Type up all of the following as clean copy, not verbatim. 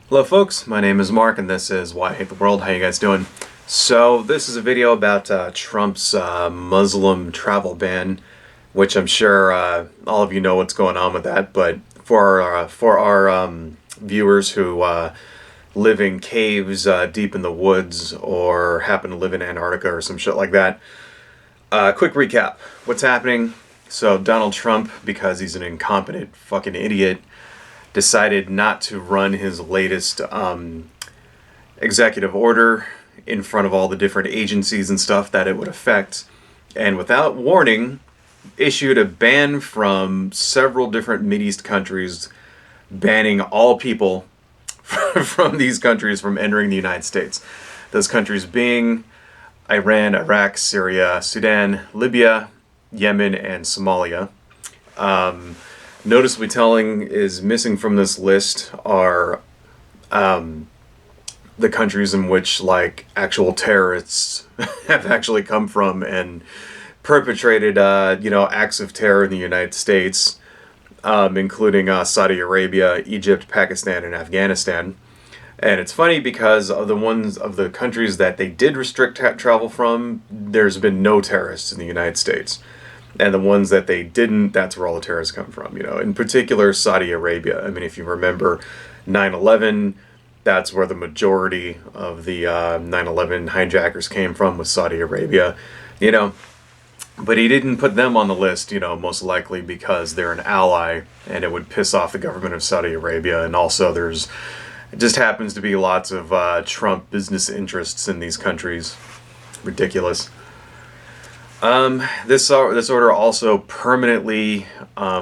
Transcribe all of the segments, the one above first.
Hello folks, my name is Mark and this is Why I Hate the World. How you guys doing? So this is a video about Trump's Muslim travel ban, which I'm sure all of you know what's going on with that, but for our viewers who live in caves deep in the woods or happen to live in Antarctica or some shit like that, quick recap. What's happening? So Donald Trump, because he's an incompetent fucking idiot, decided not to run his latest executive order in front of all the different agencies and stuff that it would affect, and without warning issued a ban from several different Mideast countries, banning all people from these countries from entering the United States. Those countries being Iran, Iraq, Syria, Sudan, Libya, Yemen, and Somalia. Noticeably telling is missing from this list are the countries in which like actual terrorists have actually come from and perpetrated acts of terror in the United States, including Saudi Arabia, Egypt, Pakistan, and Afghanistan. And it's funny because of the countries that they did restrict travel from, there's been no terrorists in the United States. And the ones that they didn't, that's where all the terrorists come from. In particular, Saudi Arabia. I mean, if you remember 9/11, that's where the majority of the 9/11 hijackers came from, was Saudi Arabia. But he didn't put them on the list, most likely because they're an ally and it would piss off the government of Saudi Arabia. And also it just happens to be lots of Trump business interests in these countries. Ridiculous. This order also permanently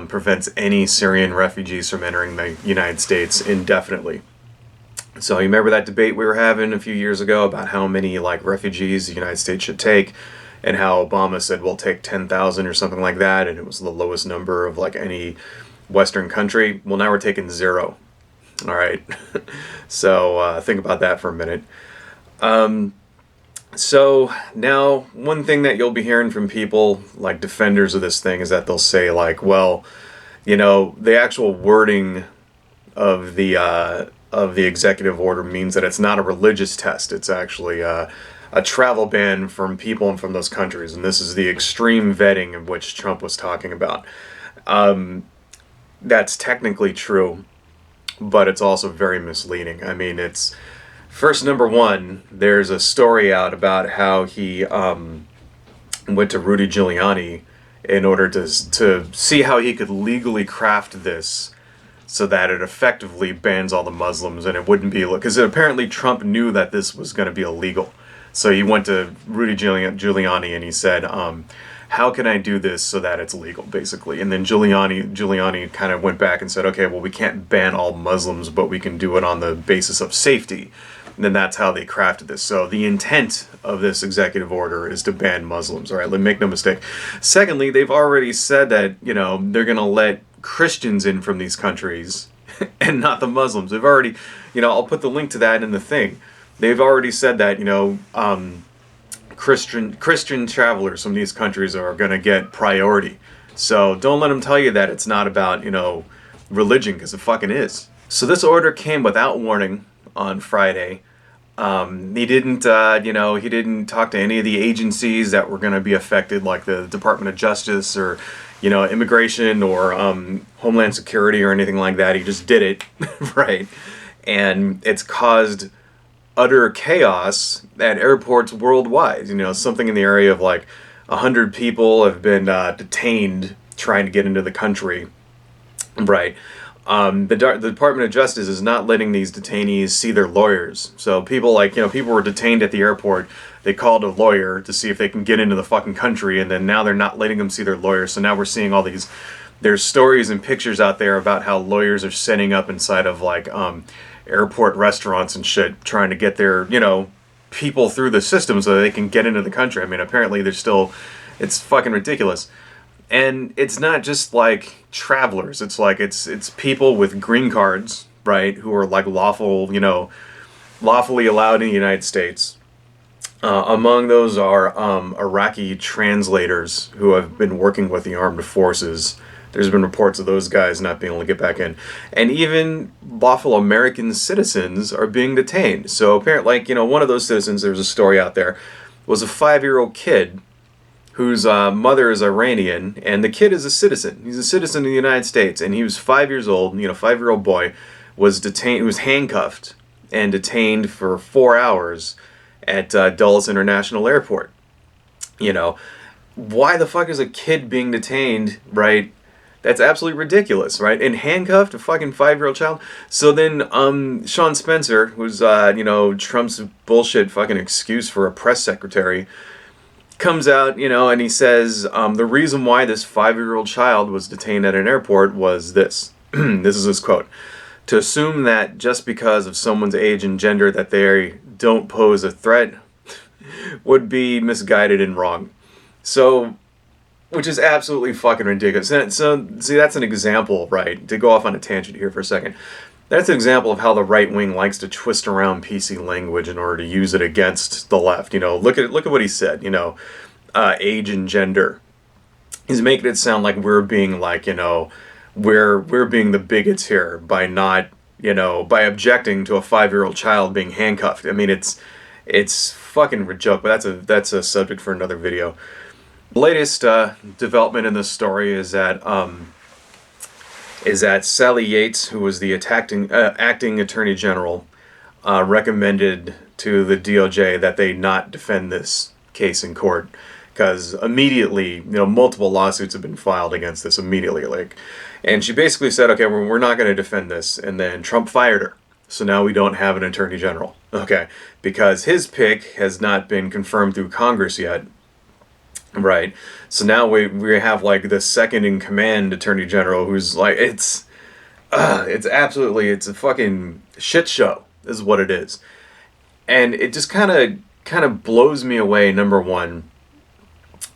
prevents any Syrian refugees from entering the United States indefinitely. So you remember that debate we were having a few years ago about how many refugees the United States should take, and how Obama said we'll take 10,000 or something like that, and it was the lowest number of any Western country. Well, now we're taking 0. All right. So think about that for a minute. So now, one thing that you'll be hearing from people like defenders of this thing is that they'll say well, the actual wording of the executive order means that it's not a religious test. It's actually a travel ban from people and from those countries, and this is the extreme vetting of which Trump was talking about. That's technically true, but it's also very misleading. I mean, it's first, number one, there's a story out about how he went to Rudy Giuliani in order to see how he could legally craft this so that it effectively bans all the Muslims, and it wouldn't be, because apparently Trump knew that this was going to be illegal. So he went to Rudy Giuliani and he said, how can I do this so that it's legal, basically? And then Giuliani kind of went back and said, okay, well, we can't ban all Muslims, but we can do it on the basis of safety. And then that's how they crafted this. So the intent of this executive order is to ban Muslims. All right, make no mistake. Secondly, they've already said that, they're going to let Christians in from these countries and not the Muslims. They've already, I'll put the link to that in the thing. They've already said that, Christian travelers from these countries are going to get priority. So don't let them tell you that it's not about, religion, because it fucking is. So this order came without warning on Friday. He didn't talk to any of the agencies that were going to be affected, like the Department of Justice or, immigration or Homeland Security or anything like that. He just did it, right? And it's caused utter chaos at airports worldwide. Something in the area of 100 people have been detained trying to get into the country, right? The Department of Justice is not letting these detainees see their lawyers. So people people were detained at the airport. They called a lawyer to see if they can get into the fucking country, and then now they're not letting them see their lawyers. So now we're seeing all these, there's stories and pictures out there about how lawyers are setting up inside of airport restaurants and shit, trying to get their, people through the system so that they can get into the country. I mean, apparently it's fucking ridiculous. And it's not just travelers. It's it's people with green cards, right, who are lawfully allowed in the United States. Among those are Iraqi translators who have been working with the armed forces There's been reports of those guys not being able to get back in. And even lawful American citizens are being detained. So apparently, like, one of those citizens, there's a story out there, was a 5-year-old kid whose mother is Iranian, and the kid is a citizen. He's a citizen of the United States, and he was 5 years old, 5-year-old boy, was detained, was handcuffed and detained for 4 hours at Dulles International Airport. Why the fuck is a kid being detained, right? That's absolutely ridiculous, right? And handcuffed, a fucking 5-year-old child. So then, Sean Spencer, who's, Trump's bullshit fucking excuse for a press secretary, comes out, and he says, the reason why this 5-year-old child was detained at an airport was this. This is his quote. To assume that just because of someone's age and gender that they don't pose a threat would be misguided and wrong. So, which is absolutely fucking ridiculous. So, see, that's an example, right? To go off on a tangent here for a second. That's an example of how the right wing likes to twist around PC language in order to use it against the left. Look at what he said. Age and gender. He's making it sound like we're being like, we're being the bigots here by not, by objecting to a 5-year-old child being handcuffed. I mean, it's fucking a joke, but that's a subject for another video. The latest development in this story is that Sally Yates, who was the acting Attorney General, recommended to the DOJ that they not defend this case in court, because immediately, multiple lawsuits have been filed against this immediately, and she basically said, okay, we're not going to defend this, and then Trump fired her, so now we don't have an Attorney General, okay, because his pick has not been confirmed through Congress yet. Right, so now we have like the second in command Attorney General, who's like it's a fucking shit show is what it is, and it just kind of blows me away. Number one,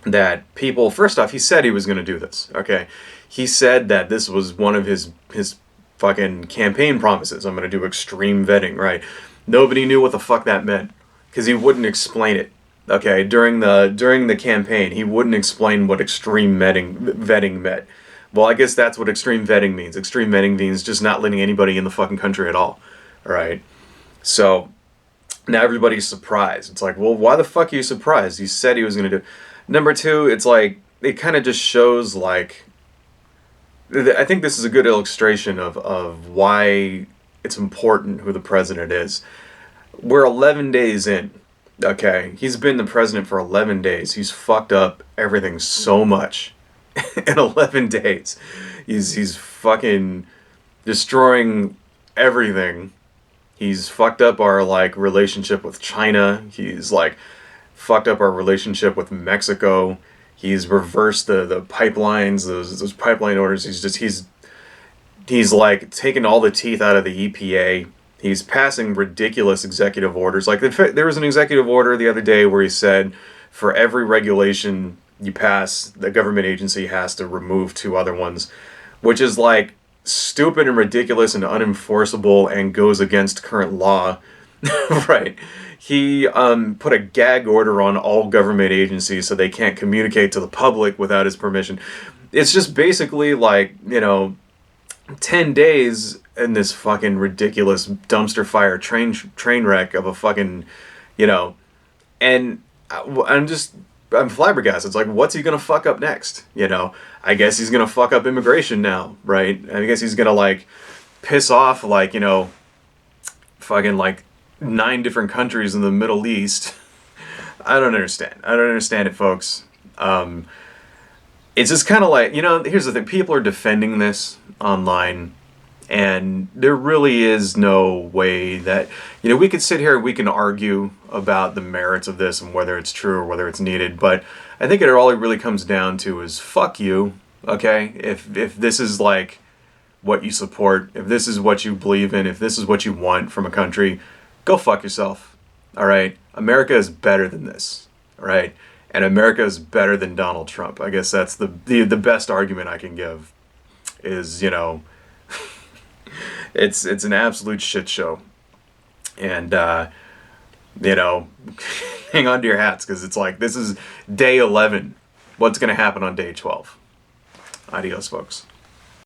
that people, first off, he said he was going to do this. Okay, he said that this was one of his fucking campaign promises. I'm going to do extreme vetting. Right, nobody knew what the fuck that meant because he wouldn't explain it. Okay, during the campaign, he wouldn't explain what extreme vetting meant. Well, I guess that's what extreme vetting means. Extreme vetting means just not letting anybody in the fucking country at all. All right? So, now everybody's surprised. It's like, well, why the fuck are you surprised? He said he was going to do. Number two, it's like, it kind of just shows, like, I think this is a good illustration of why it's important who the president is. We're 11 days in. Okay, he's been the president for 11 days. He's fucked up everything so much in 11 days. He's fucking destroying everything. He's fucked up our relationship with China. He's fucked up our relationship with Mexico. He's reversed the pipelines, those pipeline orders. He's taken all the teeth out of the EPA. He's passing ridiculous executive orders. There was an executive order the other day where he said for every regulation you pass, the government agency has to remove 2 other ones, which is stupid and ridiculous and unenforceable and goes against current law. Right. He put a gag order on all government agencies so they can't communicate to the public without his permission. It's just basically 10 days in this fucking ridiculous dumpster fire train wreck of a fucking, and I'm flabbergasted. It's what's he gonna fuck up next? I guess he's gonna fuck up immigration now, right? I guess he's gonna piss off fucking 9 different countries in the Middle East. I don't understand it, folks. It's just kind of here's the thing. People are defending this online, and there really is no way that, we could sit here, we can argue about the merits of this and whether it's true or whether it's needed, but I think all it really comes down to is fuck you, okay? If this is what you support, if this is what you believe in, if this is what you want from a country, go fuck yourself, all right? America is better than this, all right? And America is better than Donald Trump. I guess that's the best argument I can give is, it's an absolute shit show. And, hang on to your hats because it's this is day 11. What's going to happen on day 12? Adios, folks.